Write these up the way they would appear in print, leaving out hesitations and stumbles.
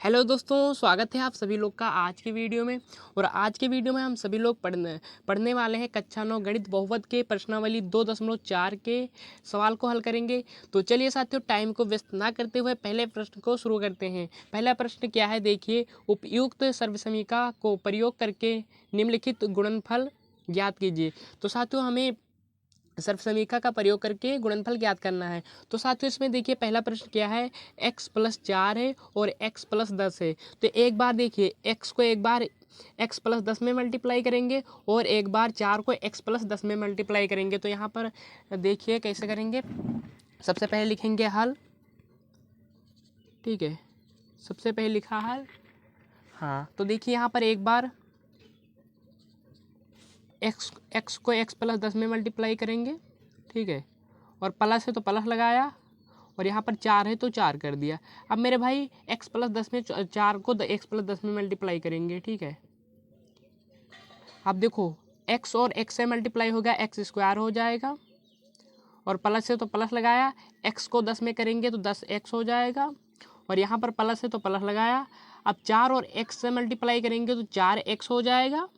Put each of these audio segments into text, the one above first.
Hello दोस्तों, स्वागत है आप सभी लोग का आज के वीडियो में। और आज के वीडियो में हम सभी लोग पढ़ने वाले हैं कक्षा 9 गणित बहुपद के प्रश्नावली 2.4 के सवाल को हल करेंगे। तो चलिए साथियों, टाइम को व्यस्त ना करते हुए पहले प्रश्न को शुरू करते हैं। पहला प्रश्न क्या है, देखिए। उपयुक्त सर्वसमीका को प्रयोग करके निम्नलिखित गुणनफल ज्ञात कीजिए। तो साथियों, हमें सर्वसमीका का प्रयोग करके गुणनफल ज्ञात करना है। तो साथियों, इसमें देखिए पहला प्रश्न क्या है, x+4 है और x+10 है। तो एक बार देखिए, x को एक बार x+10 में मल्टीप्लाई करेंगे और एक बार 4 को x+10 में मल्टीप्लाई करेंगे। तो यहाँ पर देखिए कैसे करेंगे। सबसे पहले लिखेंगे हल, ठीक है। सबसे पहले लिखा हल, हाँ। तो देखिए यहाँ पर एक बार x को x+10 में मल्टीप्लाई करेंगे, ठीक है। और प्लस है तो प्लस लगाया, और यहाँ पर 4 है तो 4 कर दिया। अब मेरे भाई x+10 में 4 को x+10 में मल्टीप्लाई करेंगे, ठीक है। अब देखो, x और x से मल्टीप्लाई हो गया, x² हो जाएगा। और प्लस है तो प्लस लगाया, x को 10 में करेंगे तो 10x हो जाएगा। और यहाँ पर प्लस है तो प्लस लगाया। अब 4 और x से मल्टीप्लाई करेंगे तो 4x हो जाएगा।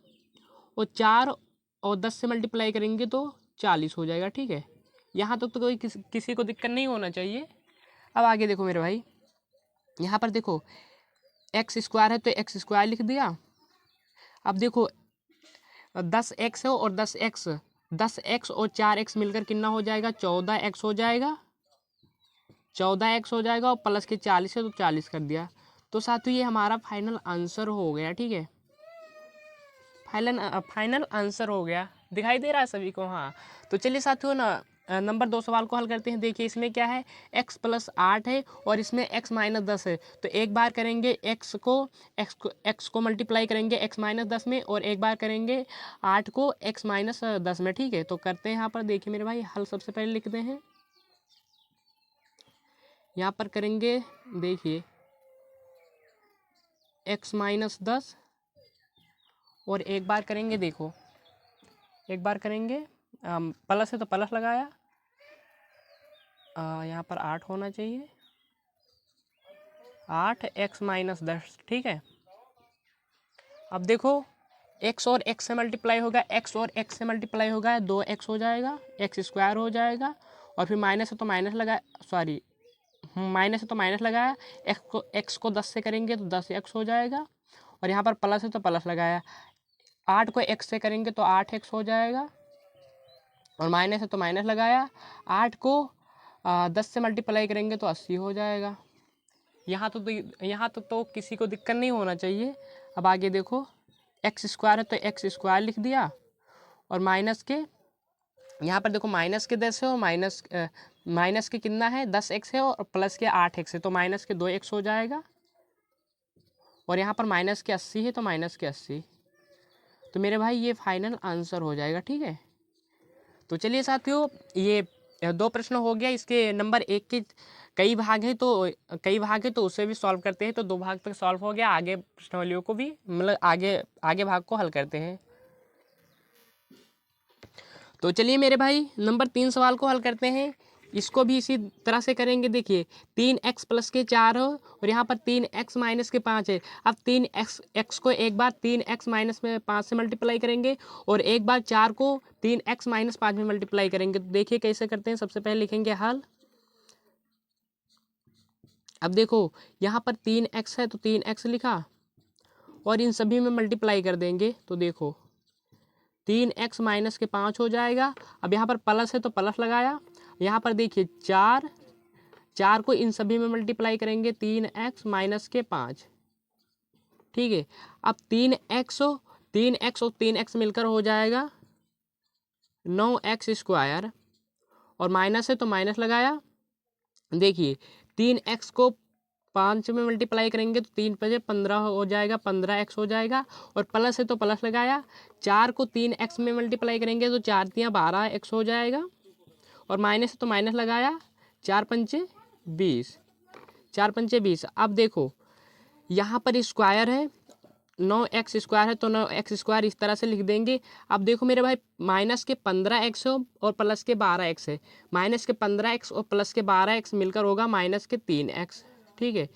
और 4 और 10 से मल्टीप्लाई करेंगे तो 40 हो जाएगा, ठीक है। यहाँ तक तो कोई किसी को दिक्कत नहीं होना चाहिए। अब आगे देखो मेरे भाई, यहाँ पर देखो x² है तो x² लिख दिया। अब देखो 10x है और 10x और 4x मिलकर कितना हो जाएगा, 14x हो जाएगा। 14x हो जाएगा और प्लस के 40 है तो 40 कर दिया। तो साथियों, ये हमारा फाइनल आंसर हो गया, ठीक है। फाइनल आंसर हो गया, दिखाई दे रहा है सभी को, हाँ। तो चलिए साथियों ना, नंबर 2 सवाल को हल करते हैं। देखिए इसमें क्या है, x+8 है और इसमें x-10 है। तो एक बार करेंगे x को मल्टीप्लाई करेंगे x-10 में, और एक बार करेंगे 8 को x-10 में, ठीक है। तो करते हैं यहाँ पर, देखिए मेरे भाई, हल सबसे पहले लिखते हैं। यहाँ पर करेंगे, देखिए x-10, और एक बार करेंगे, देखो एक बार करेंगे प्लस है तो प्लस लगाया, यहाँ पर 8 होना चाहिए, 8x-10, ठीक है। अब देखो, x और x से मल्टीप्लाई होगा, x और x से मल्टीप्लाई होगा 2x हो जाएगा, x² हो जाएगा। और फिर माइनस है तो माइनस लगाया, सॉरी, माइनस है तो माइनस लगाया। x को 10 से करेंगे तो 10x हो जाएगा। और यहाँ पर प्लस है तो प्लस लगाया। 8 को x से करेंगे तो 8x हो जाएगा। और माइनस है तो माइनस लगाया। 8 को 10 से मल्टीप्लाई करेंगे तो 80 हो जाएगा। यहाँ तो किसी को दिक्कत नहीं होना चाहिए। अब आगे देखो, x² है तो x² लिख दिया। और माइनस के, यहाँ पर देखो माइनस के 10 है और माइनस के कितना है, 10x है, और प्लस के 8x है तो माइनस के 2x हो जाएगा। और यहाँ पर माइनस के 80 है तो माइनस के 80। तो मेरे भाई ये फाइनल आंसर हो जाएगा, ठीक है। तो चलिए साथियों, ये 2 प्रश्न हो गया। इसके नंबर 1 के कई भाग हैं तो उसे भी सॉल्व करते हैं। तो 2 भाग तक सॉल्व हो गया, आगे प्रश्नावलियों को भी, मतलब आगे भाग को हल करते हैं। तो चलिए मेरे भाई, नंबर 3 सवाल को हल करते हैं। इसको भी इसी तरह से करेंगे। देखिए 3x + के 4 हो और यहाँ पर 3x - के 5 है। अब 3x को एक बार 3x - में 5 से मल्टीप्लाई करेंगे, और एक बार 4 को 3x - 5 में मल्टीप्लाई करेंगे। तो देखिए कैसे करते हैं। सबसे पहले लिखेंगे हल। अब देखो यहाँ पर 3x है तो 3x लिखा, और इन सभी में मल्टीप्लाई कर देंगे। तो देखो 3x - के 5 हो जाएगा। अब यहाँ पर प्लस है तो प्लस लगाया। यहाँ पर देखिए 4 को इन सभी में मल्टीप्लाई करेंगे, 3x - के 5, ठीक है। अब 3x और 3x मिलकर हो जाएगा 9x²। और माइनस है तो माइनस लगाया। देखिए 3x को 5 में मल्टीप्लाई करेंगे तो 3 × 5 = 15 हो जाएगा, 15x हो जाएगा। और प्लस है तो प्लस लगाया। 4 को 3x में मल्टीप्लाई करेंगे तो 4 × 3 = 12x हो जाएगा। और माइनस है तो माइनस लगाया, 4 × 5 = 20, 4 × 5 = 20। अब देखो यहाँ पर स्क्वायर है, 9x² है तो 9x² इस तरह से लिख देंगे। अब देखो मेरे भाई, माइनस के 15x और प्लस के 12x है। माइनस के 15x और प्लस के 12x मिलकर होगा -3x, ठीक है।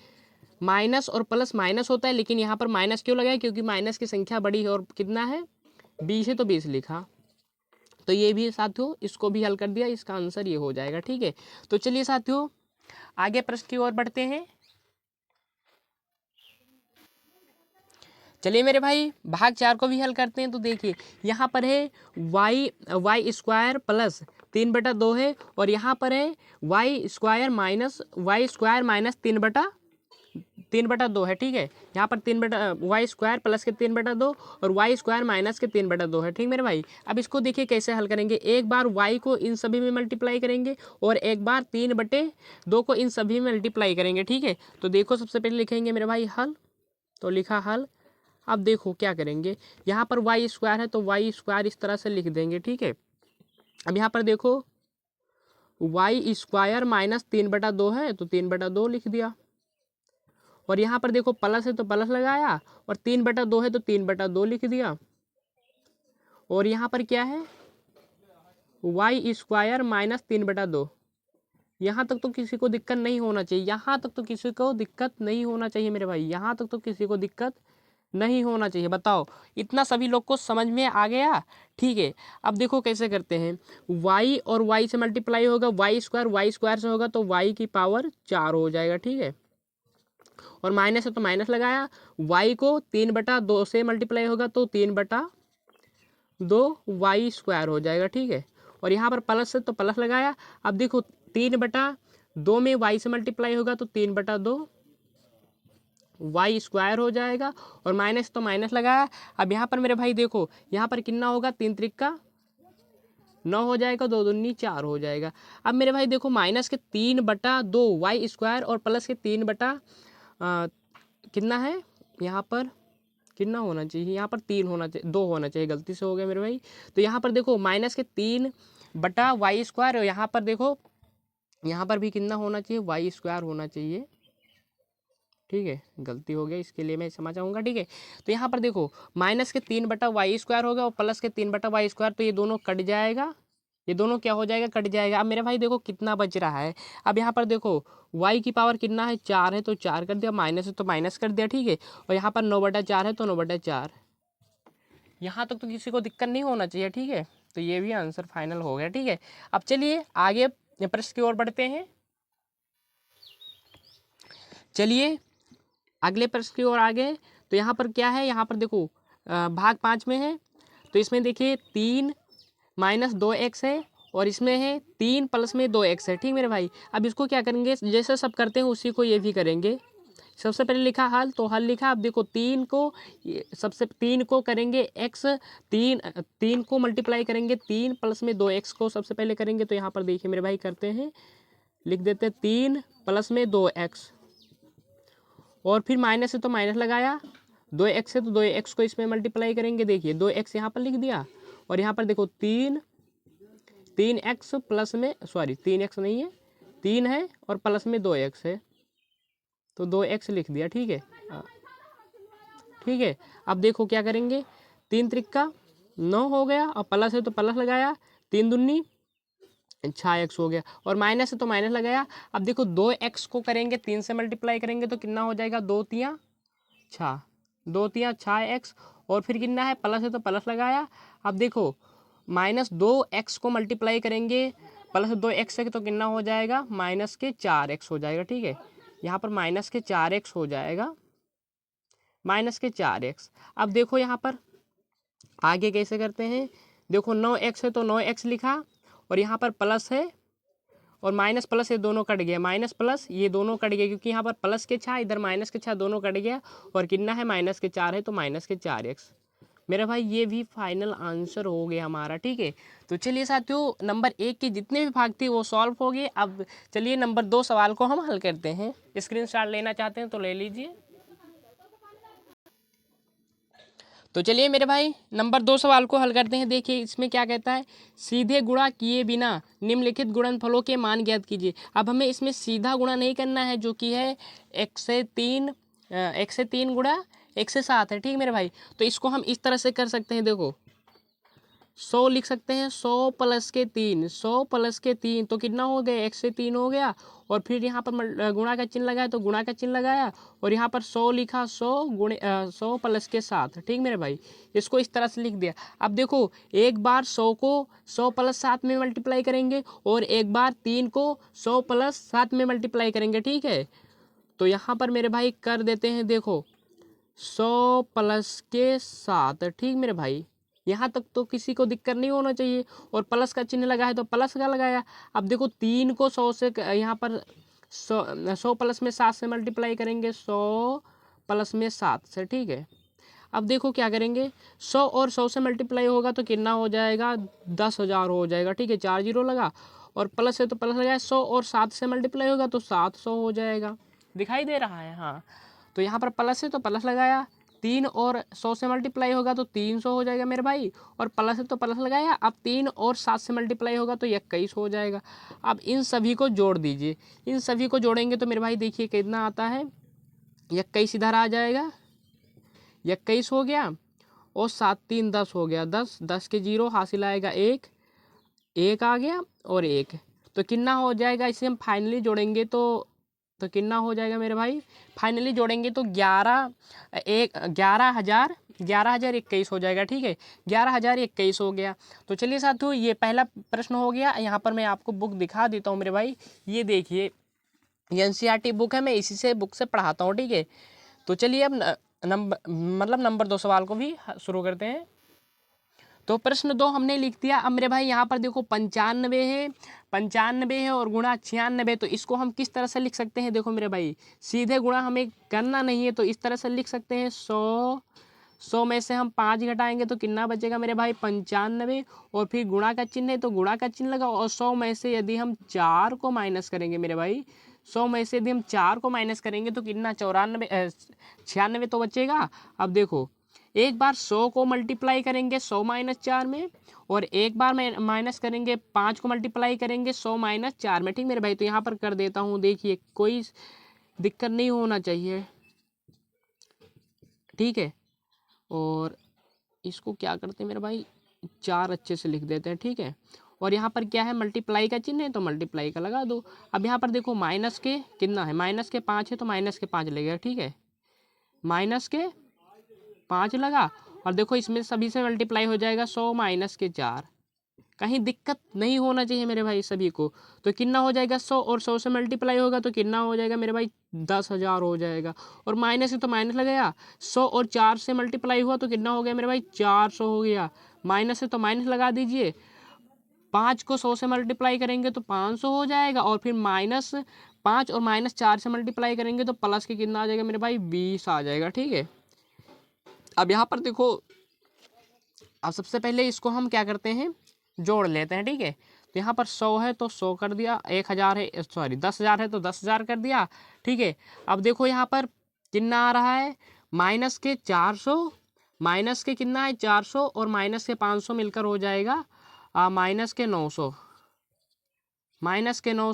माइनस और प्लस माइनस होता है, लेकिन यहाँ पर माइनस क्यों लगाया, क्योंकि माइनस की संख्या बड़ी है और कितना है 20 है तो 20 लिखा। तो ये भी साथियों इसको भी हल कर दिया, इसका आंसर ये हो जाएगा। ठीक है, तो चलिए साथियों आगे प्रश्न की ओर बढ़ते हैं। चलिए मेरे भाई भाग 4 को भी हल करते हैं। तो देखिए यहाँ पर है वाई स्क्वायर प्लस 3/2 है, और यहाँ पर है वाई स्क्वायर माइनस 3/2 है। ठीक है, यहाँ पर वाई स्क्वायर प्लस के 3/2 और वाई स्क्वायर माइनस के 3/2 है। ठीक मेरे भाई, अब इसको देखिए कैसे हल करेंगे। एक बार वाई को इन सभी में मल्टीप्लाई करेंगे और एक बार 3/2 को इन सभी में मल्टीप्लाई करेंगे। ठीक है, तो देखो सबसे पहले लिखेंगे मेरे भाई हल, तो लिखा हल। अब देखो क्या करेंगे, यहाँ पर वाई स्क्वायर है तो वाई स्क्वायर इस तरह से लिख देंगे। ठीक है, अब यहाँ पर देखो वाई स्क्वायर माइनस 3/2 है तो 3/2 लिख दिया, और यहाँ पर देखो प्लस है तो प्लस लगाया, और 3/2 है तो 3/2 लिख दिया, और यहाँ पर क्या है वाई स्क्वायर माइनस 3/2। यहाँ तक तो किसी को दिक्कत नहीं होना चाहिए, यहाँ तक तो किसी को दिक्कत नहीं होना चाहिए मेरे भाई, यहाँ तक तो किसी को दिक्कत नहीं होना चाहिए। बताओ इतना सभी लोग को समझ में आ गया। ठीक है, अब देखो कैसे करते हैं। y और y से मल्टीप्लाई होगा, y स्क्वायर से होगा तो y की पावर 4 हो जाएगा। ठीक है, और माइनस है तो माइनस लगाया, y को 3/2 से मल्टीप्लाई होगा तो 3/2 वाई स्क्वायर हो जाएगा। ठीक है, और यहाँ पर प्लस है तो प्लस लगाया। अब देखो 3/2 में y से मल्टीप्लाई होगा तो 3/2 वाई स्क्वायर हो जाएगा, और माइनस तो माइनस लगाया। अब यहाँ पर मेरे भाई देखो यहाँ पर कितना होगा, 3 त्रिक 9 हो जाएगा, 2 दूनी 4 हो जाएगा। अब मेरे भाई देखो माइनस के 3/2 वाई स्क्वायर और प्लस के 3 कितना है यहाँ पर कितना होना चाहिए, यहाँ पर 3 होना चाहिए, 2 होना चाहिए, गलती से हो गया मेरे भाई। तो यहाँ पर देखो माइनस के 3/वाई स्क्वायर, और यहाँ पर देखो यहाँ पर भी कितना होना चाहिए, वाई स्क्वायर होना चाहिए। ठीक है, गलती हो गया, इसके लिए मैं क्षमा चाहूँगा। ठीक है, तो यहाँ पर देखो माइनस के 3/वाई स्क्वायर होगा और प्लस के 3/वाई स्क्वायर, तो ये दोनों कट जाएगा, ये दोनों क्या हो जाएगा, कट जाएगा। अब मेरे भाई देखो कितना बच रहा है। अब यहाँ पर देखो y की पावर कितना है, 4 है तो 4 कर दिया, माइनस है तो माइनस कर दिया। ठीक है, और यहाँ पर 9/4 है तो 9/4। यहाँ तक तो किसी को दिक्कत नहीं होना चाहिए। ठीक है, तो ये भी आंसर फाइनल हो गया। ठीक है, अब चलिए आगे प्रश्न की ओर बढ़ते हैं। चलिए अगले प्रश्न की ओर आगे। तो यहाँ पर क्या है, यहाँ पर देखो भाग 5 में है, तो इसमें देखिए 3 - 2x है, और इसमें है 3 प्लस में 2x है। ठीक मेरे भाई, अब इसको क्या करेंगे, जैसे सब करते हैं उसी को ये भी करेंगे। सबसे पहले लिखा हल, तो हल लिखा। अब देखो 3 को करेंगे x, 3 को मल्टीप्लाई करेंगे 3 प्लस में 2x को सबसे पहले करेंगे। तो यहाँ पर देखिए मेरे भाई करते हैं, लिख देते हैं 3 प्लस में 2x, और फिर माइनस है तो माइनस लगाया, 2x है तो 2x को इसमें मल्टीप्लाई करेंगे। देखिए 2x यहाँ पर लिख दिया, और यहाँ पर देखो 3x प्लस में 3x नहीं है, 3 है और प्लस में 2x है तो 2x लिख दिया। ठीक है, ठीक है। अब देखो क्या करेंगे, 3 त्रिक 9 हो गया, और प्लस है तो प्लस लगाया, 3 दूनी 6x हो गया, और माइनस है तो माइनस लगाया। अब देखो 2x को करेंगे 3 से मल्टीप्लाई करेंगे तो कितना हो जाएगा, 2 तियाँ 6, 2 तियाँ 6x, और फिर कितना है, प्लस है तो प्लस लगाया। अब देखो -2x को मल्टीप्लाई करेंगे प्लस 2x से तो कितना हो जाएगा, -4x हो जाएगा। ठीक है, यहाँ पर -4x हो जाएगा, -4x। अब देखो यहाँ पर आगे कैसे करते हैं, देखो 9x है तो 9x लिखा, और यहाँ पर प्लस है और माइनस प्लस ये दोनों कट गया, माइनस प्लस ये दोनों कट गए, क्योंकि यहाँ पर प्लस के 6 इधर माइनस के 6 दोनों कट गया, और कितना है -4 है तो -4x। मेरा भाई ये भी फाइनल आंसर हो गया हमारा। ठीक है, तो चलिए साथियों नंबर 1 के जितने भी भाग थे वो सॉल्व हो गए। अब चलिए नंबर 2 सवाल को हम हल करते हैं। स्क्रीनशॉट लेना चाहते हैं तो ले लीजिए। तो चलिए मेरे भाई नंबर 2 सवाल को हल करते हैं। देखिए इसमें क्या कहता है, सीधे गुणा किए बिना निम्नलिखित गुणनफलों के मान ज्ञात कीजिए। अब हमें इसमें सीधा गुणा नहीं करना है, जो कि है 1 से 3 गुणा 1 से 7 है। ठीक मेरे भाई, तो इसको हम इस तरह से कर सकते हैं। देखो 100 लिख सकते हैं, 100 प्लस के 3, 100 प्लस के 3 तो कितना हो गया, 1 से 3 हो गया। और फिर यहाँ पर गुणा का चिन्ह लगाया तो गुणा का चिन्ह लगाया, और यहाँ पर 100 लिखा, 100 प्लस के 7। ठीक मेरे भाई, इसको इस तरह से लिख दिया। अब देखो एक बार 100 को 100 प्लस 7 में मल्टीप्लाई करेंगे, और एक बार 3 को 100 प्लस 7 में मल्टीप्लाई करेंगे। ठीक है, तो यहाँ पर मेरे भाई कर देते हैं, देखो 100 प्लस के 7। ठीक मेरे भाई, यहाँ तक तो किसी को दिक्कत नहीं होना चाहिए। और प्लस का चिन्ह लगा है तो प्लस का लगाया। अब देखो 3 को 100 से यहाँ पर 100 प्लस में 7 से मल्टीप्लाई करेंगे, 100 प्लस में 7 से। ठीक है, अब देखो क्या करेंगे, 100 और 100 से मल्टीप्लाई होगा तो कितना हो जाएगा, 10,000 हो जाएगा। ठीक है, 4 जीरो लगा, और प्लस है तो प्लस लगाया, 100 और 7 से मल्टीप्लाई होगा तो 700 हो जाएगा। दिखाई दे रहा है, हाँ। तो यहाँ पर प्लस है तो प्लस लगाया, 3 और 100 से मल्टीप्लाई होगा तो 300 हो जाएगा मेरे भाई, और प्लस है तो प्लस लगाया। अब 3 और 7 से मल्टीप्लाई होगा तो 21 हो जाएगा। अब इन सभी को जोड़ दीजिए, इन सभी को जोड़ेंगे तो मेरे भाई देखिए कितना आता है, 21 इधर आ जाएगा, 21 हो गया, और 7 3 10 हो गया, 10 10 के जीरो हासिल आएगा, एक आ गया और एक। तो कितना हो जाएगा, इसे हम फाइनली जोड़ेंगे तो कितना हो जाएगा मेरे भाई, फाइनली जोड़ेंगे तो 11,021 हो जाएगा। ठीक है, 11,021 हो गया। तो चलिए साथियों, ये पहला प्रश्न हो गया। यहाँ पर मैं आपको बुक दिखा देता हूँ मेरे भाई, ये देखिए NCERT बुक है, मैं इसी से बुक से पढ़ाता हूँ। ठीक है, तो चलिए अब नंबर 2 सवाल को भी शुरू करते हैं। तो प्रश्न 2 हमने लिख दिया। अब मेरे भाई यहाँ पर देखो 95 है और गुणा 96, तो इसको हम किस तरह से लिख सकते हैं, देखो मेरे भाई सीधे गुणा हमें करना नहीं है, तो इस तरह से लिख सकते हैं, 100 में से हम 5 घटाएंगे तो कितना बचेगा मेरे भाई, 95, और फिर गुणा का चिन्ह है तो गुणा का चिन्ह लगा, और 100 में से यदि हम 4 को माइनस करेंगे मेरे भाई, 100 में से यदि हम 4 को माइनस करेंगे तो कितना, 96 तो बचेगा। अब देखो एक बार 100 को मल्टीप्लाई करेंगे 100 माइनस 4 में, और एक बार माइनस करेंगे 5 को मल्टीप्लाई करेंगे 100 माइनस 4 में। ठीक मेरे भाई, तो यहाँ पर कर देता हूँ, देखिए कोई दिक्कत नहीं होना चाहिए। ठीक है, और इसको क्या करते हैं मेरे भाई, 4 अच्छे से लिख देते हैं। ठीक है, और यहाँ पर क्या है, मल्टीप्लाई का चिन्ह है तो मल्टीप्लाई का लगा दो। अब यहाँ पर देखो माइनस के कितना है, माइनस के 5 है तो माइनस के 5 लगेगा। ठीक है, माइनस के 5 लगा, और देखो इसमें सभी से मल्टीप्लाई हो जाएगा, 100 माइनस के 4। कहीं दिक्कत नहीं होना चाहिए मेरे भाई सभी को। तो कितना हो जाएगा, 100 और 100 से मल्टीप्लाई होगा तो कितना हो जाएगा मेरे भाई, 10,000 हो जाएगा। और माइनस है तो माइनस लगेगा, 100 और 4 से मल्टीप्लाई हुआ तो कितना हो गया मेरे भाई, 400 हो गया। माइनस है तो माइनस लगा दीजिए, 5 को 100 से मल्टीप्लाई करेंगे तो 500 हो जाएगा, और फिर -5 और -4 से मल्टीप्लाई करेंगे तो प्लस के कितना आ जाएगा मेरे भाई, 20 आ जाएगा। ठीक है, अब यहाँ पर देखो, अब सबसे पहले इसको हम क्या करते हैं, जोड़ लेते हैं। ठीक है, तो यहाँ पर 100 है तो 100 कर दिया, 1000 है, सॉरी 10,000 है तो 10,000 कर दिया। ठीक है, अब देखो यहाँ पर कितना आ रहा है, माइनस के 400, माइनस के कितना है 400, और माइनस के 500 मिलकर हो जाएगा माइनस के 900,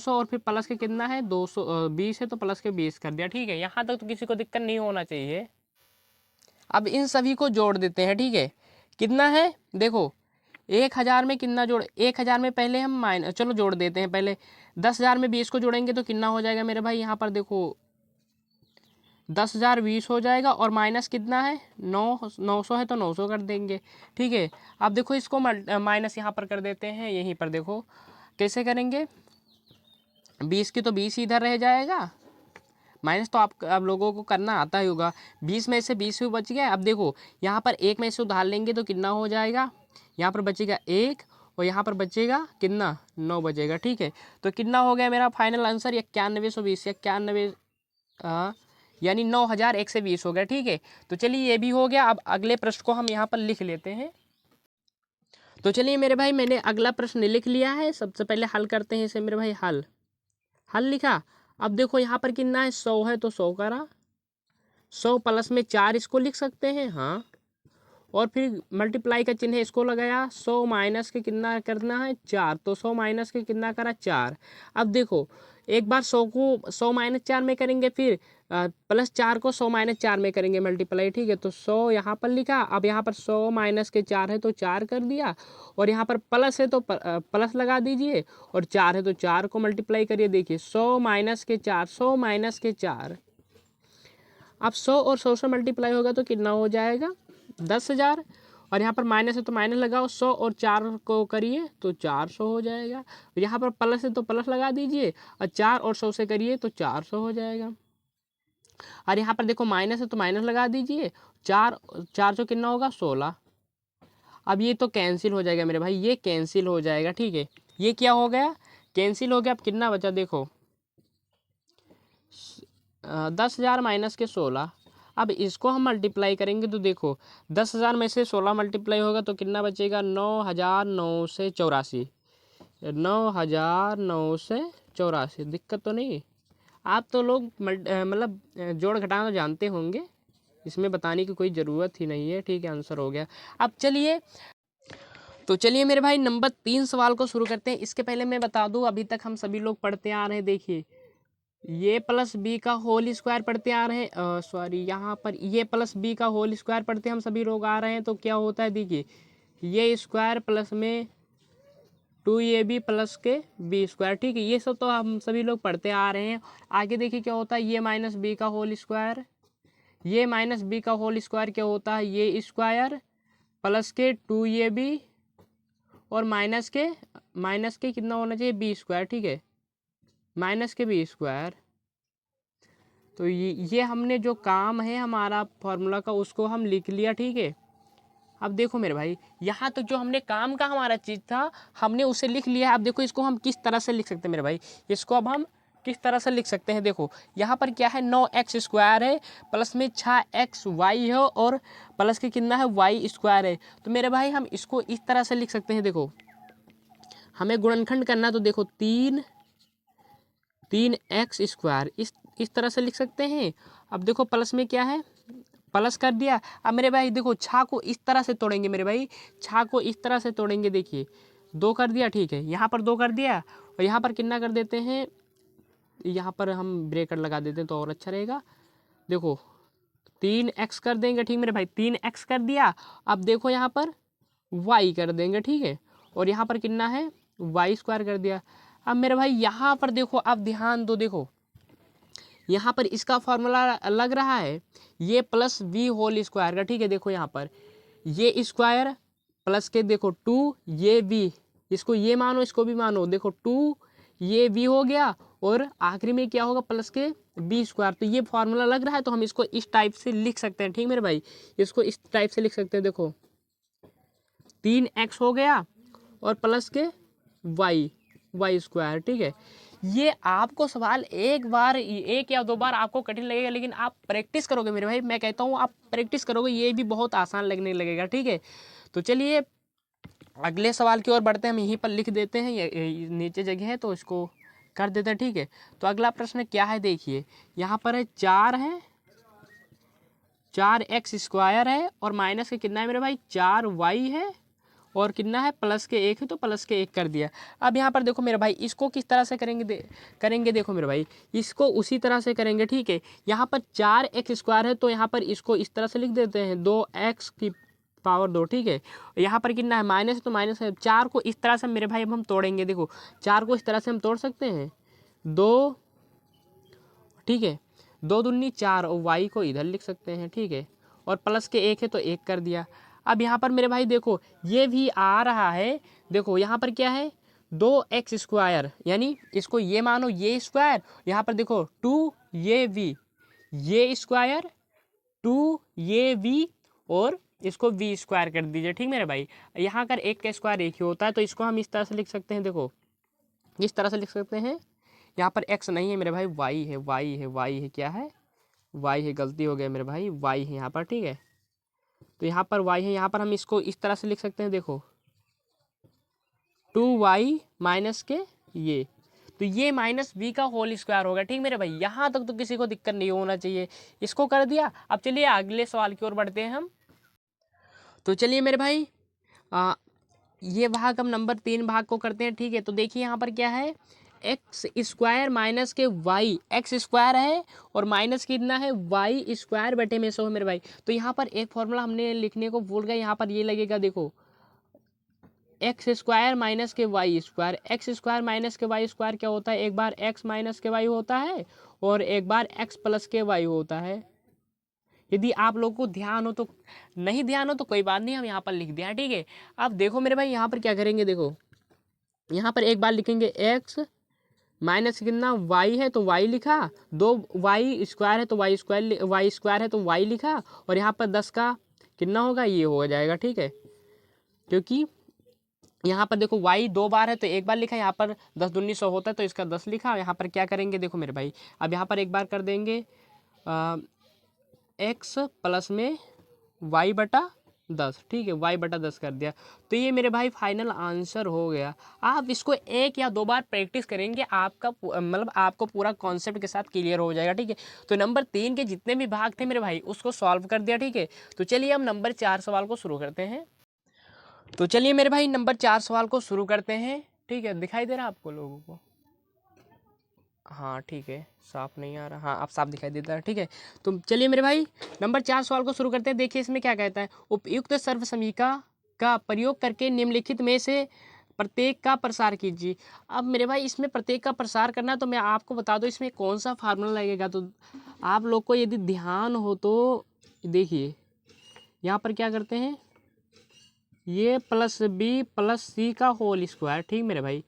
और फिर प्लस के कितना है 220 है तो प्लस के 20 कर दिया। ठीक है, यहाँ तक तो किसी को दिक्कत नहीं होना चाहिए। अब इन सभी को जोड़ देते हैं। ठीक है, कितना है देखो, 1000 में कितना 1000 में पहले हम चलो जोड़ देते हैं पहले। 10,000 में 20 को जोड़ेंगे तो कितना हो जाएगा मेरे भाई, यहाँ पर देखो 10,000 20 हो जाएगा, और माइनस कितना है 900 है तो 900 कर देंगे। ठीक है, अब देखो इसको माइनस यहाँ पर कर देते हैं, यहीं पर देखो कैसे करेंगे, 20 की तो 20 इधर रह जाएगा, माइनस तो आप लोगों को करना आता ही होगा। 20 में से 20 भी बच गया। अब देखो यहाँ पर 1 में से उधार लेंगे तो कितना हो जाएगा, यहाँ पर बचेगा 1, और यहाँ पर बचेगा कितना, 9 बचेगा। ठीक है, तो कितना हो गया मेरा फाइनल आंसर, 9120, 91 यानी 9120 हो गया। ठीक है, तो चलिए ये भी हो गया। अब अगले प्रश्न को हम यहाँ पर लिख लेते हैं। तो चलिए मेरे भाई, मैंने अगला प्रश्न लिख लिया है। सबसे पहले हल करते हैं इसे मेरे भाई, हल लिखा। अब देखो यहाँ पर कितना है, 100 है तो 100 करा, 100 प्लस में 4 इसको लिख सकते हैं, हाँ, और फिर मल्टीप्लाई का चिन्ह है इसको लगाया, 100 माइनस के कितना करना है 4, तो 100 माइनस के कितना करा 4। अब देखो एक बार 100 को 100 माइनस 4 में करेंगे, फिर प्लस 4 को 100 माइनस 4 में करेंगे मल्टीप्लाई, ठीक है। तो 100 यहाँ पर लिखा, अब यहाँ पर 100 माइनस के 4 है तो 4 कर दिया, और यहाँ पर प्लस है तो प्लस लगा दीजिए, और 4 है तो 4 को मल्टीप्लाई करिए। देखिए 100 माइनस के 4, 100 माइनस के 4, अब 100 और 100 से मल्टीप्लाई होगा तो कितना हो जाएगा 10,000, और यहाँ पर माइनस है तो माइनस लगाओ, 100 और 4 को करिए तो 400 हो जाएगा। यहाँ पर प्लस है तो प्लस लगा दीजिए, और 4 और 100 से करिए तो 400 हो जाएगा। और यहाँ पर देखो माइनस है तो माइनस लगा दीजिए, 4 कितना होगा 16। अब ये तो कैंसिल हो जाएगा मेरे भाई, ये कैंसिल हो जाएगा, ठीक है। ये क्या हो गया, कैंसिल हो गया। अब कितना बचा देखो, 10,000 माइनस के 16। अब इसको हम मल्टीप्लाई करेंगे तो देखो 10,000 में से 16 मल्टीप्लाई होगा तो कितना बचेगा 9,984, 9,984। दिक्कत तो नहीं, आप तो लोग मतलब जोड़ घटाना जानते होंगे, इसमें बताने की कोई ज़रूरत ही नहीं है, ठीक है। आंसर हो गया। अब चलिए, तो चलिए मेरे भाई नंबर 3 सवाल को शुरू करते हैं। इसके पहले मैं बता दूं, अभी तक हम सभी लोग पढ़ते आ रहे हैं, देखिए ये प्लस बी का होल स्क्वायर पढ़ते आ रहे हैं, सॉरी यहाँ पर ये प्लस बी का होल स्क्वायर पढ़ते हम सभी लोग आ रहे हैं। तो क्या होता है देखिए, ये स्क्वायर प्लस में 2ab प्लस के बी स्क्वायर, ठीक है। ये सब तो हम सभी लोग पढ़ते आ रहे हैं। आगे देखिए क्या होता है, ये माइनस बी का होल स्क्वायर, ये माइनस बी का होल स्क्वायर क्या होता है, ये स्क्वायर प्लस के 2ab और माइनस के कितना होना चाहिए बी स्क्वायर, ठीक है, माइनस के बी स्क्वायर। तो ये हमने जो काम है हमारा फॉर्मूला का उसको हम लिख लिया, ठीक है। अब देखो मेरे भाई, यहाँ तक जो हमने काम का हमारा चीज़ था हमने उसे लिख लिया। अब देखो इसको हम किस तरह से लिख सकते हैं मेरे भाई, इसको अब हम किस तरह से लिख सकते हैं। देखो यहाँ पर क्या है, 9x स्क्वायर है, प्लस में 6xy है, और प्लस के कितना है y स्क्वायर है। तो मेरे भाई हम इसको इस तरह से लिख सकते हैं। देखो हमें गुणनखंड करना, तो देखो 3x स्क्वायर इस तरह से लिख सकते हैं। अब देखो प्लस में क्या है, प्लस कर दिया। अब मेरे भाई देखो छा को इस तरह से तोड़ेंगे मेरे भाई, छा को इस तरह से तोड़ेंगे। देखिए 2 कर दिया, ठीक है, यहाँ पर 2 कर दिया, और यहाँ पर कितना कर देते हैं, यहाँ पर हम ब्रेकर लगा देते हैं तो और अच्छा रहेगा। देखो 3x कर देंगे, ठीक मेरे भाई, 3x कर दिया। अब देखो यहाँ पर y कर देंगे, ठीक है, और यहाँ पर कितना है y स्क्वायर कर दिया। अब मेरे भाई यहाँ पर देखो, अब ध्यान दो, देखो यहाँ पर इसका फॉर्मूला लग रहा है, ये प्लस v होल स्क्वायर का, ठीक है। देखो यहाँ पर ये स्क्वायर प्लस के देखो 2 ये v, इसको ये मानो इसको भी मानो, देखो 2 ये v हो गया, और आखिरी में क्या होगा प्लस के b स्क्वायर। तो ये फॉर्मूला लग रहा है, तो हम इसको इस टाइप से लिख सकते हैं, ठीक मेरे भाई, इसको इस टाइप से लिख सकते हैं। देखो 3x हो गया और प्लस के y स्क्वायर, ठीक है। ये आपको सवाल एक या 2 बार आपको कठिन लगेगा, लेकिन आप प्रैक्टिस करोगे मेरे भाई, मैं कहता हूँ आप प्रैक्टिस करोगे ये भी बहुत आसान लगने लगेगा, ठीक है। तो चलिए अगले सवाल की ओर बढ़ते हैं। हम यहीं पर लिख देते हैं, ये नीचे जगह है तो इसको कर देते हैं, ठीक है। तो अगला प्रश्न क्या है, देखिए यहाँ पर है 4x स्क्वायर है, और माइनस के कितना है मेरे भाई 4y है, और कितना है प्लस के 1 है, तो प्लस के 1 कर दिया। अब यहाँ पर देखो मेरे भाई इसको किस तरह से करेंगे देखो मेरे भाई, इसको उसी तरह से करेंगे, ठीक है। यहाँ पर 4x स्क्वायर है, तो यहाँ पर इसको इस तरह से लिख देते हैं 2x की पावर 2, ठीक है। यहाँ पर कितना है माइनस, तो माइनस है। 4 को इस तरह से मेरे भाई अब हम तोड़ेंगे, देखो 4 को इस तरह से हम तोड़ सकते हैं 2, ठीक है, 2 दूनी 4, और y को इधर लिख सकते हैं, ठीक है, और प्लस के 1 है तो 1 कर दिया। अब यहाँ पर मेरे भाई देखो ये भी आ रहा है, देखो यहाँ पर क्या है 2x स्क्वायर, यानी इसको ये मानो ये स्क्वायर, यहाँ पर देखो 2 ये v, ये स्क्वायर 2 ये v, और इसको v स्क्वायर कर दीजिए, ठीक मेरे भाई। यहाँ कर 1 का स्क्वायर 1 ही होता है, तो इसको हम इस तरह से लिख सकते हैं। देखो इस तरह से लिख सकते हैं, यहाँ पर x नहीं है मेरे भाई, y है, y है, क्या है y है, गलती हो गया मेरे भाई, y है यहाँ पर, ठीक है। तो यहाँ पर y है, यहाँ पर हम इसको इस तरह से लिख सकते हैं। देखो 2y माइनस के ये, तो ये माइनस v का होल स्क्वायर होगा, ठीक मेरे भाई। यहाँ तक तो किसी को दिक्कत नहीं होना चाहिए, इसको कर दिया। अब चलिए अगले सवाल की ओर बढ़ते हैं हम। तो चलिए मेरे भाई ये भाग हम नंबर 3 भाग को करते हैं, ठीक है। तो देखिए यहाँ पर क्या है, x square minus k Y, x square है और माइनस कितना है वाई स्क्वायर बटे में 100 मेरे भाई। तो यहाँ पर एक फॉर्मूला हमने लिखने को भूल गए, यहाँ पर ये लगेगा देखो x square minus k y square. X square minus k y square क्या होता है, एक बार एक्स माइनस के वाई होता है और एक बार एक्स प्लस के वाई होता है। यदि आप लोगों को ध्यान हो तो, नहीं ध्यान हो तो कोई बात नहीं, हम यहाँ पर लिख दिया, ठीक है। अब देखो मेरे भाई यहाँ पर क्या करेंगे, देखो यहाँ पर एक बार लिखेंगे एक्स माइनस कितना वाई है तो वाई लिखा, दो वाई स्क्वायर है तो वाई स्क्वायर है तो वाई लिखा, और यहाँ पर 10 का कितना होगा ये हो जाएगा, ठीक है। क्योंकि यहाँ पर देखो y 2 बार है तो एक बार लिखा, यहाँ पर 10 दूनी 100 होता है तो इसका 10 लिखा। यहाँ पर क्या करेंगे देखो मेरे भाई, अब यहाँ पर एक बार कर देंगे x प्लस में y बटा 10, ठीक है, y बटा 10 कर दिया। तो ये मेरे भाई फाइनल आंसर हो गया। आप इसको 1 या 2 बार प्रैक्टिस करेंगे, आपका मतलब आपको पूरा कॉन्सेप्ट के साथ क्लियर हो जाएगा, ठीक है। तो नंबर 3 के जितने भी भाग थे मेरे भाई उसको सॉल्व कर दिया, ठीक है। तो चलिए हम नंबर 4 सवाल को शुरू करते हैं। तो चलिए मेरे भाई नंबर 4 सवाल को शुरू करते हैं, ठीक है। दिखाई दे रहा है आपको लोगों को? हाँ ठीक है, साफ नहीं आ रहा, हाँ अब साफ दिखाई देता है, ठीक है। तो चलिए मेरे भाई नंबर 4 सवाल को शुरू करते हैं। देखिए इसमें क्या कहता है, उपयुक्त सर्व समीका का प्रयोग करके निम्नलिखित में से प्रत्येक का प्रसार कीजिए। अब मेरे भाई इसमें प्रत्येक का प्रसार करना, तो मैं आपको बता दूं इसमें कौन सा फार्मूला लगेगा। तो आप लोग को यदि ध्यान हो तो देखिए यहाँ पर क्या करते हैं, ये प्लस बी प्लस सी का होल स्क्वायर, ठीक मेरे भाई,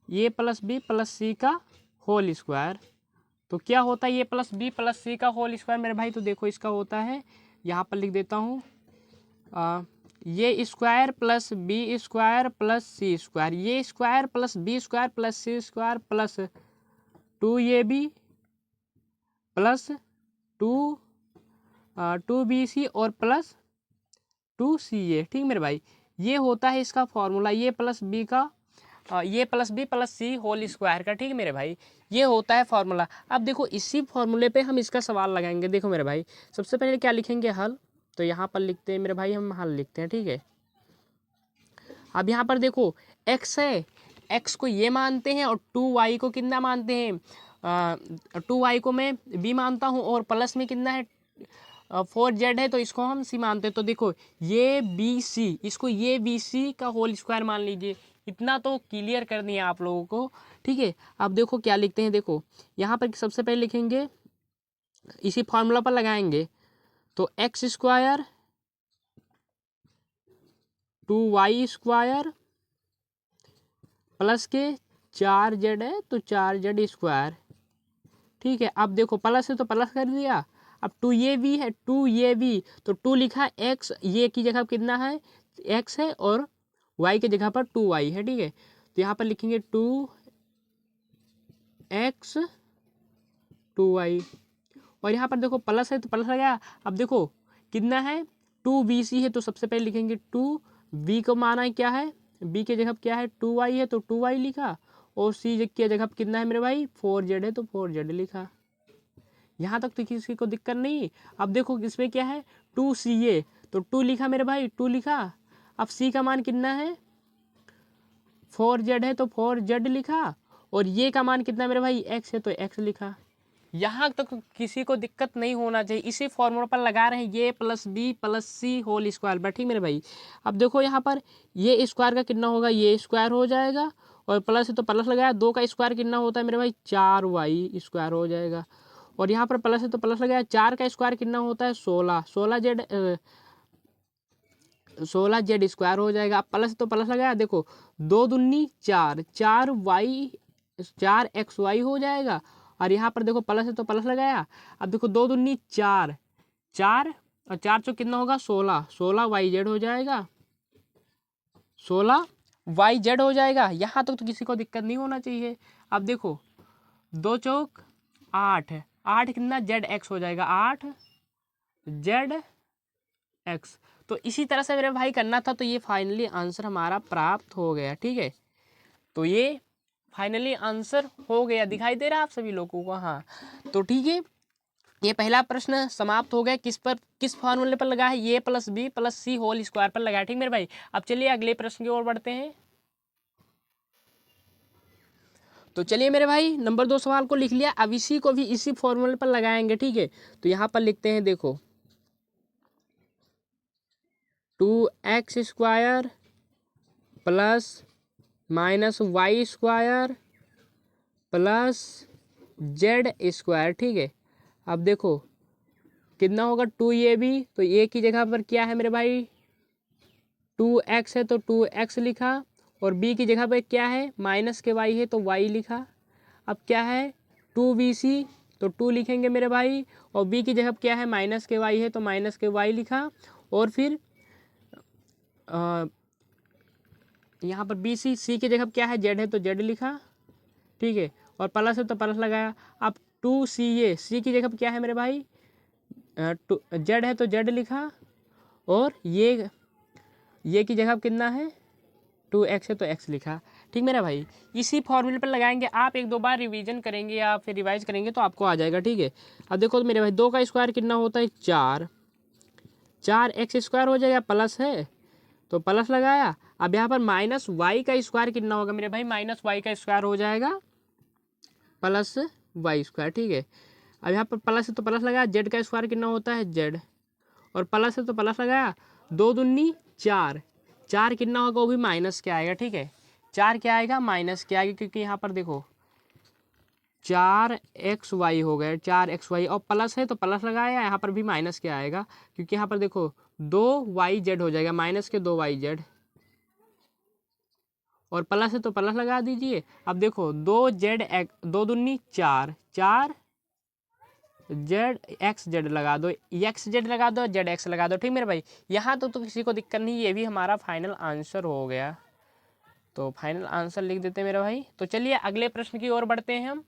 ये प्लस बी प्लस सी का होल स्क्वायर। तो क्या होता है ये प्लस बी प्लस सी का होल स्क्वायर मेरे भाई, तो देखो इसका होता है, यहाँ पर लिख देता हूँ, ये square plus B square plus C square, ये square plus B square plus C square plus 2ab plus 2bc और प्लस 2ca, ठीक मेरे भाई। ये होता है इसका फॉर्मूला, ये प्लस बी का ये प्लस बी प्लस सी होल स्क्वायर का, ठीक है मेरे भाई, ये होता है फॉर्मूला। अब देखो इसी फॉर्मूले पे हम इसका सवाल लगाएंगे। देखो मेरे भाई सबसे पहले क्या लिखेंगे, हल। तो यहाँ पर लिखते हैं मेरे भाई, हम हल लिखते हैं, ठीक है। अब यहाँ पर देखो x है, x को ये मानते हैं और 2y को कितना मानते हैं, 2y को मैं b मानता हूँ, और प्लस में कितना है 4z है तो इसको हम c मानते हैं। तो देखो ये bc, इसको ये bc का होल स्क्वायर मान लीजिए। इतना तो क्लियर कर दिया आप लोगों को, ठीक है। अब देखो क्या लिखते हैं, देखो यहाँ पर सबसे पहले लिखेंगे, इसी फॉर्मूला पर लगाएंगे, तो x square 2y square plus के 4z है तो 4z स्क्वायर, ठीक है। अब देखो प्लस है तो प्लस कर दिया, अब 2ab है, 2ab तो 2 लिखा, x ये की जगह कितना है x है और y की जगह पर 2y है, ठीक है। तो यहाँ पर लिखेंगे 2x 2y, और यहाँ पर देखो प्लस है तो प्लस लगाया। अब देखो कितना है 2bc है तो सबसे पहले लिखेंगे 2b को माना है क्या है, b की जगह क्या है 2y है तो 2y लिखा, और c की जगह कितना है मेरे भाई 4z है तो 4z लिखा। यहाँ तक तो किसी को दिक्कत नहीं। अब देखो इसमें क्या है 2ca तो 2 लिखा मेरे भाई, 2 लिखा। अब c का मान कितना है 4z है तो 4z लिखा, और ये का मान कितना मेरे भाई x है तो x लिखा। यहाँ तक तो किसी को दिक्कत नहीं होना चाहिए। इसी फॉर्मूला पर लगा रहे हैं, ये प्लस बी प्लस सी होल स्क्वायर पर, ठीक मेरे भाई। अब देखो यहाँ पर ये स्क्वायर का कितना होगा, ये स्क्वायर हो जाएगा, और प्लस है तो प्लस लगाया, 2 का स्क्वायर कितना होता है मेरे भाई 4y स्क्वायर हो जाएगा, और यहाँ पर प्लस है तो प्लस लगाया, 4 का स्क्वायर कितना होता है 16, 16z स्क्वायर हो जाएगा। अब प्लस तो प्लस लगाया, देखो 2 दूनी 4, 4xy हो जाएगा, और यहाँ पर देखो प्लस है तो प्लस लगाया। अब देखो 2 दूनी 4, 4 और 4 चौक कितना होगा 16, 16yz हो जाएगा, 16yz हो जाएगा। यहाँ तक तो किसी को दिक्कत नहीं होना चाहिए। अब देखो 2 चौक 8, 8 कितना zx हो जाएगा, 8zx। तो इसी तरह से मेरे भाई करना था। तो ये फाइनली आंसर हमारा प्राप्त हो गया, ठीक है। तो ये फाइनली आंसर हो गया, दिखाई दे रहा है आप सभी लोगों को? हाँ तो ठीक है, ये पहला प्रश्न समाप्त हो गया। किस फॉर्मूले पर लगा है, ये प्लस बी प्लस सी होल स्क्वायर पर लगा है, ठीक मेरे भाई। अब चलिए अगले प्रश्न की ओर बढ़ते हैं। तो चलिए मेरे भाई नंबर 2 सवाल को लिख लिया। अब इसी को भी इसी फॉर्मूले पर लगाएंगे, ठीक है। तो यहाँ पर लिखते हैं, देखो 2x² plus minus y² plus z², ठीक है। अब देखो कितना होगा 2ab, तो a की जगह पर क्या है मेरे भाई 2x है तो 2x लिखा, और b की जगह पर क्या है माइनस के y है तो y लिखा। अब क्या है 2bc, तो 2 लिखेंगे मेरे भाई, और b की जगह क्या है माइनस के y है तो माइनस के y लिखा, और फिर यहाँ पर bc, c की जगह क्या है z है तो z लिखा, ठीक है, और प्लस है तो प्लस लगाया। अब 2ca, c की जगह क्या है मेरे भाई z है तो z लिखा, और ये की जगह कितना है 2x है तो x लिखा, ठीक मेरा भाई। इसी फॉर्मूले पर लगाएंगे, आप एक दो बार रिवीजन करेंगे या फिर रिवाइज करेंगे तो आपको आ जाएगा, ठीक है। अब देखो मेरे भाई 2 का स्क्वायर कितना होता है 4, 4x² हो जाएगा, प्लस है तो प्लस लगाया। अब यहाँ पर माइनस y का स्क्वायर कितना होगा मेरे भाई, माइनस y का स्क्वायर हो जाएगा प्लस y², ठीक है। अब यहाँ पर प्लस है तो प्लस लगाया, z का स्क्वायर कितना होता है z, और प्लस है तो प्लस लगाया, 2 दूनी 4, 4 कितना होगा वो भी माइनस के आएगा, ठीक है। 4 क्या आएगा माइनस के आएगा, क्योंकि यहाँ पर देखो 4xy हो गए, 4xy, और प्लस है तो प्लस लगाया, यहाँ पर भी माइनस के आएगा, क्योंकि यहाँ पर देखो 2yz हो जाएगा, माइनस के 2yz, और प्लस है तो प्लस लगा दीजिए। अब देखो 2 दूनी 4, 4 xz लगा दो, xz लगा दो, zx लगा दो, ठीक मेरे भाई। यहाँ तो किसी को दिक्कत नहीं, ये भी हमारा फाइनल आंसर हो गया। तो फाइनल आंसर लिख देते हैं मेरे भाई। तो चलिए अगले प्रश्न की ओर बढ़ते हैं हम।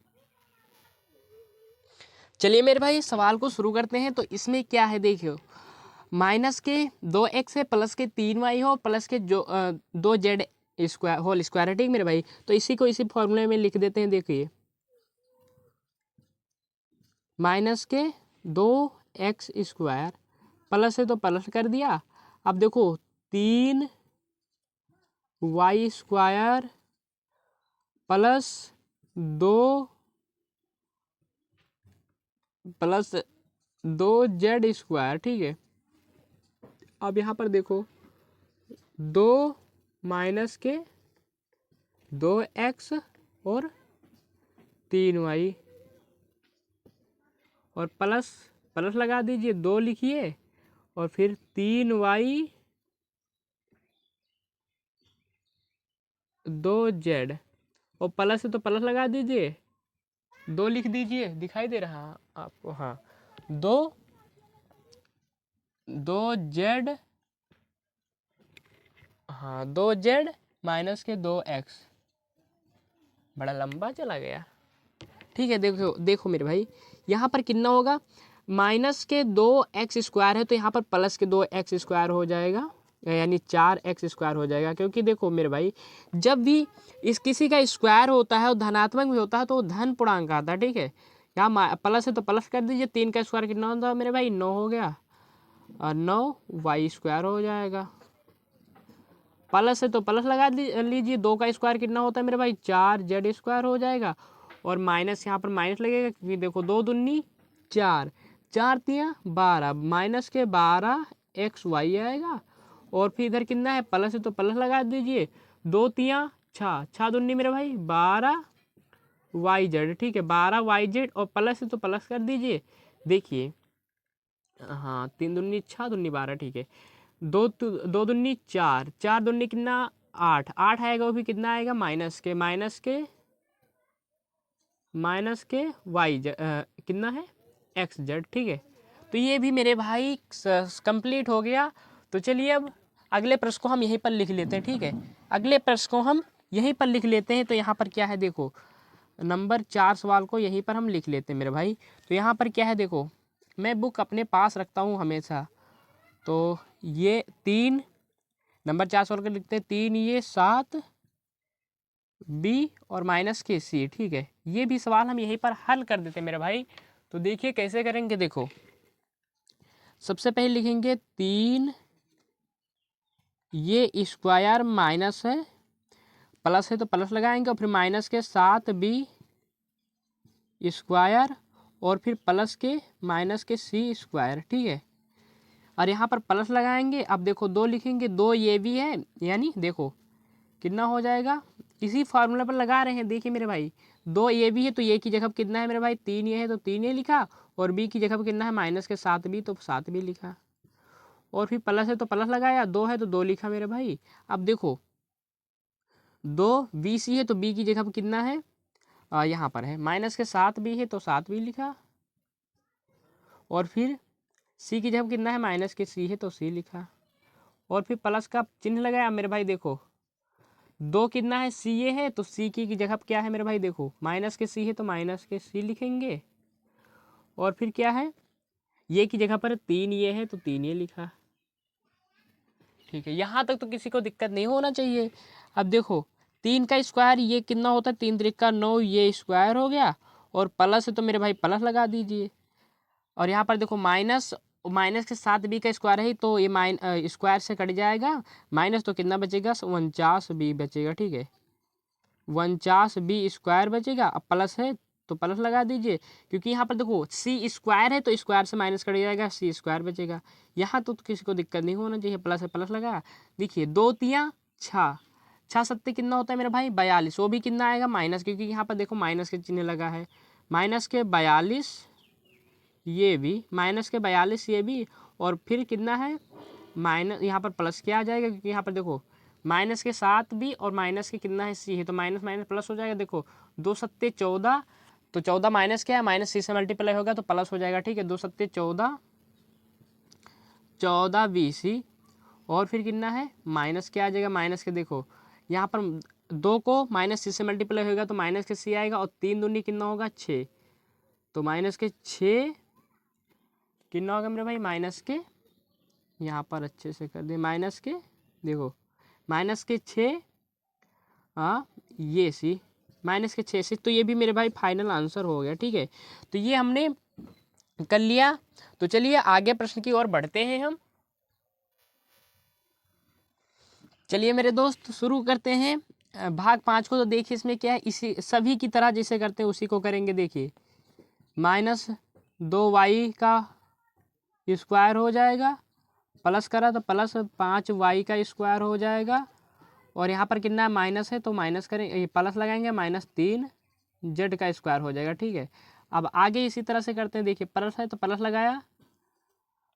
चलिए मेरे भाई सवाल को शुरू करते हैं। तो इसमें क्या है देखियो, माइनस के 2x है, प्लस के 3y हो, प्लस के जो 2z² होल स्क्वायर है, ठीक मेरे भाई। तो इसी को इसी फॉर्मूले में लिख देते हैं। देखिए माइनस के 2x² प्लस है तो प्लस कर दिया। अब देखो 3y² प्लस 2z², ठीक है। अब यहाँ पर देखो 2 माइनस के 2x और 3y, और प्लस प्लस लगा दीजिए, 2 लिखिए, और फिर 3y 2z, और प्लस है तो प्लस लगा दीजिए, 2 लिख दीजिए, दिखाई दे रहा है आपको, हाँ 2z, हाँ 2z माइनस के 2x, बड़ा लंबा चला गया, ठीक है। देखो देखो मेरे भाई यहाँ पर कितना होगा, माइनस के 2x² है तो यहाँ पर प्लस के 2x² हो जाएगा, यानी 4x² हो जाएगा। क्योंकि देखो मेरे भाई जब भी इस किसी का स्क्वायर होता है और धनात्मक भी होता है तो वो धन पूर्णांक आता है, ठीक है। यहाँ प्लस है तो प्लस कर दीजिए, 3 का स्क्वायर कितना होता है मेरे भाई 9 हो गया, और 9y² हो जाएगा। प्लस है तो प्लस लगा लीजिए, 2 का स्क्वायर कितना होता है मेरे भाई 4z² हो जाएगा, और माइनस यहाँ पर माइनस लगेगा, क्योंकि देखो 2 दूनी 4, 4 तियाँ 12, माइनस के 12xy आएगा, और फिर इधर कितना है प्लस है तो प्लस लगा दीजिए, 2 तियाँ 6, 6 दूनी मेरे भाई 12yz, ठीक है 12yz, और प्लस है तो प्लस कर दीजिए। देखिए हाँ 3 दूनी 6 दूनी 12, ठीक है। 2 दूनी 4, 4 दूनी कितना 8, 8 आएगा, वो भी कितना आएगा माइनस के y कितना है xz, ठीक है। तो ये भी मेरे भाई कंप्लीट हो गया। तो चलिए अब अगले प्रश्न को हम यहीं पर लिख लेते हैं, ठीक है। अगले प्रश्न को हम यहीं पर लिख लेते हैं। तो यहाँ पर क्या है देखो, नंबर 4 सवाल को यहीं पर हम लिख लेते हैं मेरे भाई। तो यहाँ पर क्या है देखो, मैं बुक अपने पास रखता हूँ हमेशा। तो ये 3 नंबर 4 सवाल को लिखते हैं, 3 ये 7 बी और माइनस के सी, ठीक है। ये भी सवाल हम यहीं पर हल कर देते हैं मेरे भाई। तो देखिए कैसे करेंगे, देखो सबसे पहले लिखेंगे 3 ये स्क्वायर माइनस है प्लस है तो प्लस लगाएंगे और फिर माइनस के 7b स्क्वायर और फिर प्लस के माइनस के c स्क्वायर, ठीक है। और यहाँ पर प्लस लगाएंगे, अब देखो 2 लिखेंगे, 2 ये भी है, यानी देखो कितना हो जाएगा, इसी फार्मूला पर लगा रहे हैं। देखिए मेरे भाई 2 ये भी है तो ये की जगह कितना है मेरे भाई 3 ये है तो 3 ये लिखा, और b की जगह कितना है माइनस के 7b तो 7b लिखा, और फिर प्लस है तो प्लस लगाया, 2 है तो 2 लिखा मेरे भाई। अब देखो 2bc है तो b की जगह पर कितना है, यहाँ पर है माइनस के 7b है तो 7b लिखा, और फिर c की जगह कितना है माइनस के c है तो c लिखा, और फिर प्लस का चिन्ह लगाया मेरे भाई। देखो 2 कितना है c ये है तो c की जगह क्या है मेरे भाई, देखो माइनस के c है तो माइनस के c लिखेंगे, और फिर क्या है ये की जगह पर 3 ये है तो 3 ये लिखा, ठीक है। यहाँ तक तो किसी को दिक्कत नहीं होना चाहिए। अब देखो 3 का स्क्वायर ये कितना होता है, 3 त्रिका 9, ये स्क्वायर हो गया, और प्लस है तो मेरे भाई प्लस लगा दीजिए, और यहाँ पर देखो माइनस के 7b का स्क्वायर है तो ये स्क्वायर से कट जाएगा, माइनस तो कितना बचेगा 49b बचेगा, ठीक है। 49b स्क्वायर बचेगा, अब प्लस है तो प्लस लगा दीजिए, क्योंकि यहाँ पर देखो c स्क्वायर है तो स्क्वायर से माइनस कट जाएगा, c स्क्वायर बचेगा। यहाँ तो किसी को दिक्कत नहीं होना चाहिए, प्लस है प्लस लगा। देखिए 2 तियाँ 6, 6 सत्ते कितना होता है मेरे भाई 42, वो भी कितना आएगा माइनस, क्योंकि यहाँ पर देखो माइनस के चिन्ह लगा है, माइनस के 42 ये भी, माइनस के 42 ये भी, और फिर कितना है माइनस, यहाँ पर प्लस क्या आ जाएगा, क्योंकि यहाँ पर देखो माइनस के 7b और माइनस के कितना है c है तो माइनस माइनस प्लस हो जाएगा। देखो 2 सत्ते 14, तो 14 माइनस क्या है माइनस c से मल्टीप्लाई होगा तो प्लस हो जाएगा, ठीक है। 2 सत्ते 14, 14bc, और फिर कितना है माइनस क्या आ जाएगा, माइनस के देखो यहाँ पर 2 को माइनस c से मल्टीप्लाई होगा तो माइनस के c आएगा, और 3 दूनी कितना होगा 6, तो माइनस के 6 कितना होगा मेरे भाई माइनस के, यहाँ पर अच्छे से कर दे, माइनस के देखो माइनस के 6 ये सी माइनस के 6 से, तो ये भी मेरे भाई फाइनल आंसर हो गया, ठीक है। तो ये हमने कर लिया। तो चलिए आगे प्रश्न की ओर बढ़ते हैं हम। चलिए मेरे दोस्त शुरू करते हैं भाग 5 को। तो देखिए इसमें क्या है, इसी सभी की तरह जैसे करते हैं उसी को करेंगे। देखिए -2y का स्क्वायर हो जाएगा, प्लस करा तो प्लस 5y का स्क्वायर हो जाएगा, और यहाँ पर कितना है माइनस है तो माइनस करेंगे, प्लस लगाएंगे -3z का स्क्वायर हो जाएगा, ठीक है। अब आगे इसी तरह से करते हैं। देखिए प्लस है तो प्लस लगाया,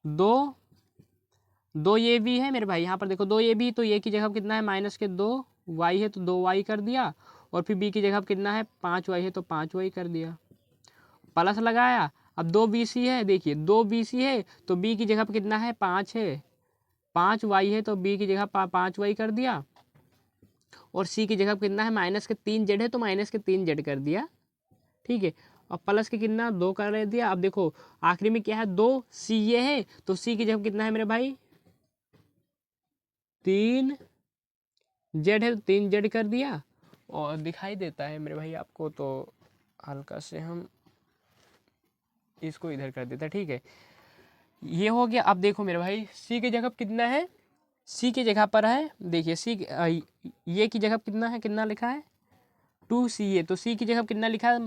2 ये भी है मेरे भाई, यहाँ पर देखो 2 ये भी, तो ये की जगह कितना है माइनस के 2y है तो 2y कर दिया, और फिर b की जगह कितना है 5y है तो 5y कर दिया, प्लस लगाया। अब 2bc है, देखिए 2bc है तो b की जगह पर कितना है 5 है, 5y है तो b की जगह 5y कर दिया, और c की जगह कितना है माइनस के 3z है तो माइनस के 3z कर दिया, ठीक है। और प्लस के कितना 2 कर दिया। अब देखो आखिरी में क्या है 2c ये है तो c की जगह कितना है मेरे भाई 3z है तो 3z कर दिया, और दिखाई देता है मेरे भाई आपको, तो हल्का से हम इसको इधर कर देता है, ठीक है। ये हो गया। अब देखो मेरे भाई c की जगह कितना है, c की जगह पर है, देखिए ये की जगह कितना है, कितना लिखा है 2c है, तो c की जगह कितना लिखा है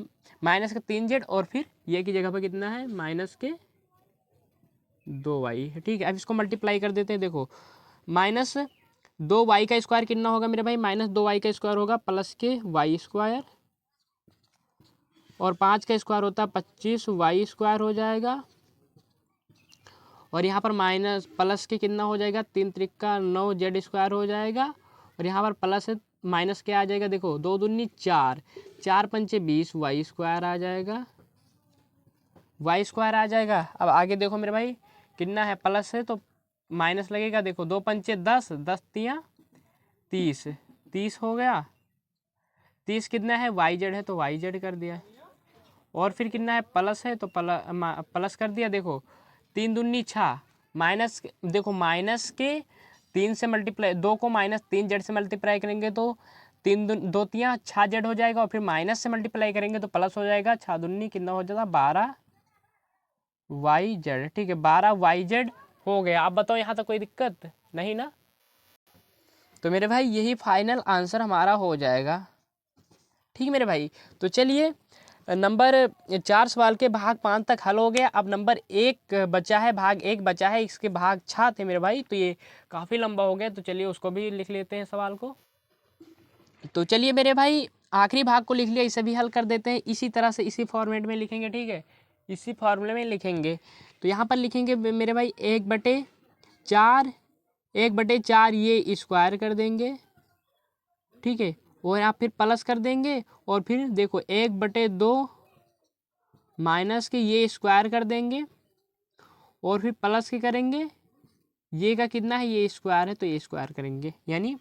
माइनस के 3z, और फिर ये की जगह पर कितना है माइनस के 2y है, ठीक है। अब इसको मल्टीप्लाई कर देते हैं। देखो -2y का स्क्वायर कितना होगा मेरे भाई, -2y का स्क्वायर होगा प्लस के y स्क्वायर, और 5 का स्क्वायर होता है 25y स्क्वायर हो जाएगा, और यहाँ पर माइनस प्लस के कितना हो जाएगा 3 त्रिका 9z स्क्वायर हो जाएगा, और यहाँ पर प्लस माइनस क्या आ जाएगा, देखो 2 दूनी 4, 4 पंचे 20 y स्क्वायर आ जाएगा, y स्क्वायर आ जाएगा। अब आगे देखो मेरे भाई कितना है, प्लस है तो माइनस लगेगा, देखो 2 पंचे 10, 10 तियाँ 30, 30 हो गया, 30 कितना है yz है तो yz कर दिया, और फिर कितना है प्लस है तो प्लस कर दिया। देखो 3 दूनी 6, माइनस देखो माइनस के 3 से मल्टीप्लाई, 2 को -3z से मल्टीप्लाई करेंगे तो 2 तियाँ 6z हो जाएगा, और फिर माइनस से मल्टीप्लाई करेंगे तो प्लस हो जाएगा, 6 दूनी कितना हो जाएगा 12yz, ठीक है 12yz हो गया। आप बताओ यहाँ तक कोई दिक्कत नहीं ना। तो मेरे भाई यही फाइनल आंसर हमारा हो जाएगा। ठीक मेरे भाई, तो चलिए नंबर 4 सवाल के भाग 5 तक हल हो गया। अब नंबर 1 बचा है, भाग 1 बचा है, इसके भाग 6 थे मेरे भाई, तो ये काफ़ी लंबा हो गया, तो चलिए उसको भी लिख लेते हैं सवाल को। तो चलिए मेरे भाई आखिरी भाग को लिख लिया, इसे भी हल कर देते हैं इसी तरह से, इसी फॉर्मेट में लिखेंगे। ठीक है, इसी फॉर्मूले में लिखेंगे। तो यहाँ पर लिखेंगे मेरे भाई 1/4, 1/4 ये स्क्वायर कर देंगे। ठीक है, और आप फिर प्लस कर देंगे, और फिर देखो 1/2 माइनस के ये स्क्वायर कर देंगे, और फिर प्लस के करेंगे, ये का कितना है, ये स्क्वायर है तो ये स्क्वायर करेंगे, यानी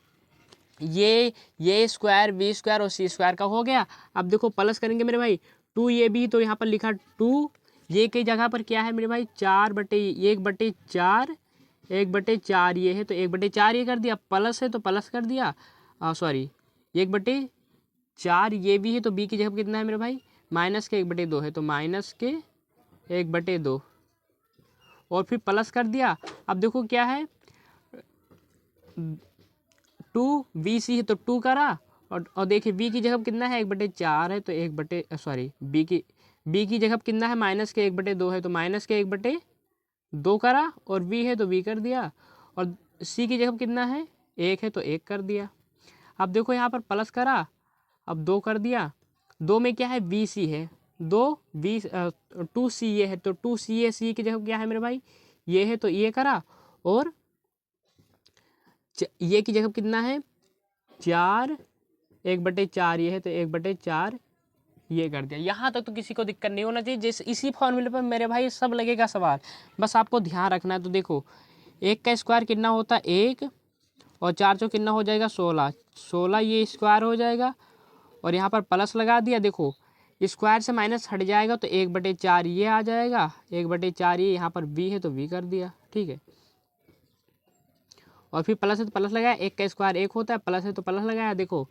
ये स्क्वायर बी स्क्वायर और सी स्क्वायर का हो गया। अब देखो प्लस करेंगे मेरे भाई 2 ये भी, तो यहाँ पर लिखा 2, ये की जगह पर क्या है मेरे भाई 1/4, 1/4 ये है तो 1/4 ये कर दिया, प्लस है तो प्लस कर दिया, सॉरी 1/4 ये भी है तो बी की जगह कितना है मेरे भाई माइनस के 1/2 है तो माइनस के 1/2, और फिर प्लस कर दिया। अब देखो क्या है 2 बी सी है तो 2 करा, और देखिए बी की जगह कितना है 1/4 है तो बी की जगह कितना है माइनस के 1/2 है तो माइनस के 1/2 करा, और बी है तो बी कर दिया, और सी की जगह कितना है 1 है तो 1 कर दिया। अब देखो यहाँ पर प्लस करा, अब 2 कर दिया, 2 में क्या है बी सी है, 2 सी ये है तो 2 सी ए, सी की जगह क्या है मेरे भाई ये है तो ये करा, और ये की जगह कितना है 4, 1/4 ये है तो 1/4 ये कर दिया। यहाँ तक तो किसी को दिक्कत नहीं होना चाहिए, जैसे इसी फॉर्मूले पर मेरे भाई सब लगेगा सवाल, बस आपको ध्यान रखना है। तो देखो 1 का स्क्वायर कितना होता है 1, और 4 चौ कितना हो जाएगा 16 ये स्क्वायर हो जाएगा, और यहाँ पर प्लस लगा दिया। देखो स्क्वायर से माइनस हट जाएगा तो 1/4 ये आ जाएगा, 1/4 ये, यहाँ पर बी है तो बी कर दिया। ठीक है, और फिर प्लस है तो प्लस लगाया, 1 का स्क्वायर 1 होता है, प्लस है तो प्लस लगाया। देखो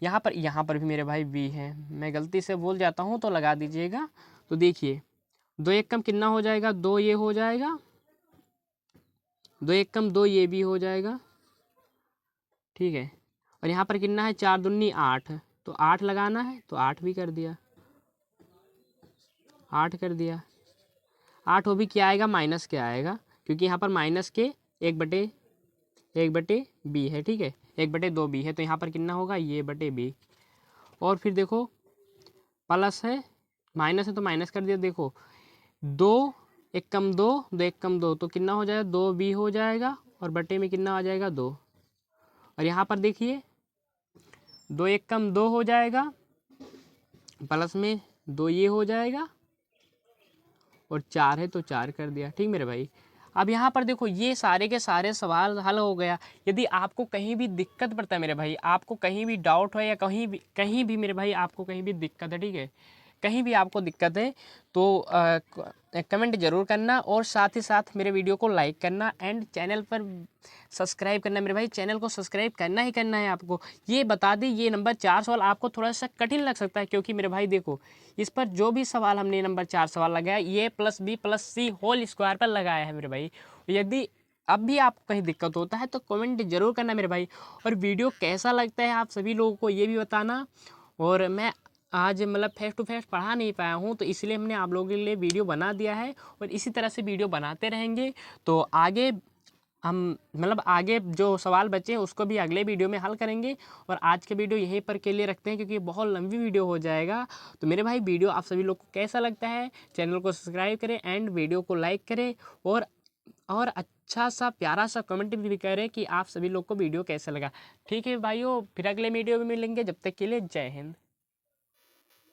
यहाँ पर भी मेरे भाई बी है, मैं गलती से भूल जाता हूँ तो लगा दीजिएगा। तो देखिए 2 1 कम कितना हो जाएगा 2 ये हो जाएगा, 2 1 कम 2 ये भी हो जाएगा। ठीक है, और यहाँ पर कितना है 4 दूनी 8, तो 8 लगाना है तो 8 भी कर दिया, 8 कर दिया। 8 वो भी क्या आएगा माइनस क्या आएगा, क्योंकि यहाँ पर माइनस के 1/1 बी है। ठीक है, 1/2 बी है तो यहाँ पर कितना होगा ये बटे बी, और फिर देखो प्लस है माइनस है तो माइनस कर दिया। देखो 2 1 कम 2, 2 1 कम 2 तो कितना हो जाएगा 2 बी हो जाएगा, और बटे में कितना आ जाएगा 2, और यहाँ पर देखिए 2 1 कम 2 हो जाएगा, प्लस में 2 ये हो जाएगा, और 4 है तो 4 कर दिया। ठीक मेरे भाई, अब यहाँ पर देखो ये सारे के सारे सवाल हल हो गया। यदि आपको कहीं भी दिक्कत पड़ता है मेरे भाई, आपको कहीं भी डाउट है या कहीं भी मेरे भाई आपको कहीं भी दिक्कत है, ठीक है, कहीं भी आपको दिक्कत है तो कमेंट ज़रूर करना, और साथ ही साथ मेरे वीडियो को लाइक करना, एंड चैनल पर सब्सक्राइब करना। मेरे भाई चैनल को सब्सक्राइब करना ही करना है आपको। ये बता दें ये नंबर 4 सवाल आपको थोड़ा सा कठिन लग सकता है, क्योंकि मेरे भाई देखो इस पर जो भी सवाल हमने नंबर 4 सवाल लगाया ये +b+c होल स्क्वायर पर लगाया है मेरे भाई। यदि अब भी आपको कहीं दिक्कत होता है तो कमेंट जरूर करना मेरे भाई, और वीडियो कैसा लगता है आप सभी लोगों को ये भी बताना। और मैं आज मतलब फेस टू फेस पढ़ा नहीं पाया हूँ, तो इसलिए हमने आप लोगों के लिए वीडियो बना दिया है, और इसी तरह से वीडियो बनाते रहेंगे। तो आगे हम मतलब आगे जो सवाल बचे हैं उसको भी अगले वीडियो में हल करेंगे, और आज के वीडियो यहीं पर के लिए रखते हैं क्योंकि बहुत लंबी वीडियो हो जाएगा। तो मेरे भाई वीडियो आप सभी लोग को कैसा लगता है, चैनल को सब्सक्राइब करें एंड वीडियो को लाइक करें, और अच्छा सा प्यारा सा कमेंट भी करें कि आप सभी लोग को वीडियो कैसा लगा। ठीक है भाइयों, फिर अगले वीडियो में मिलेंगे, जब तक के लिए जय हिंद।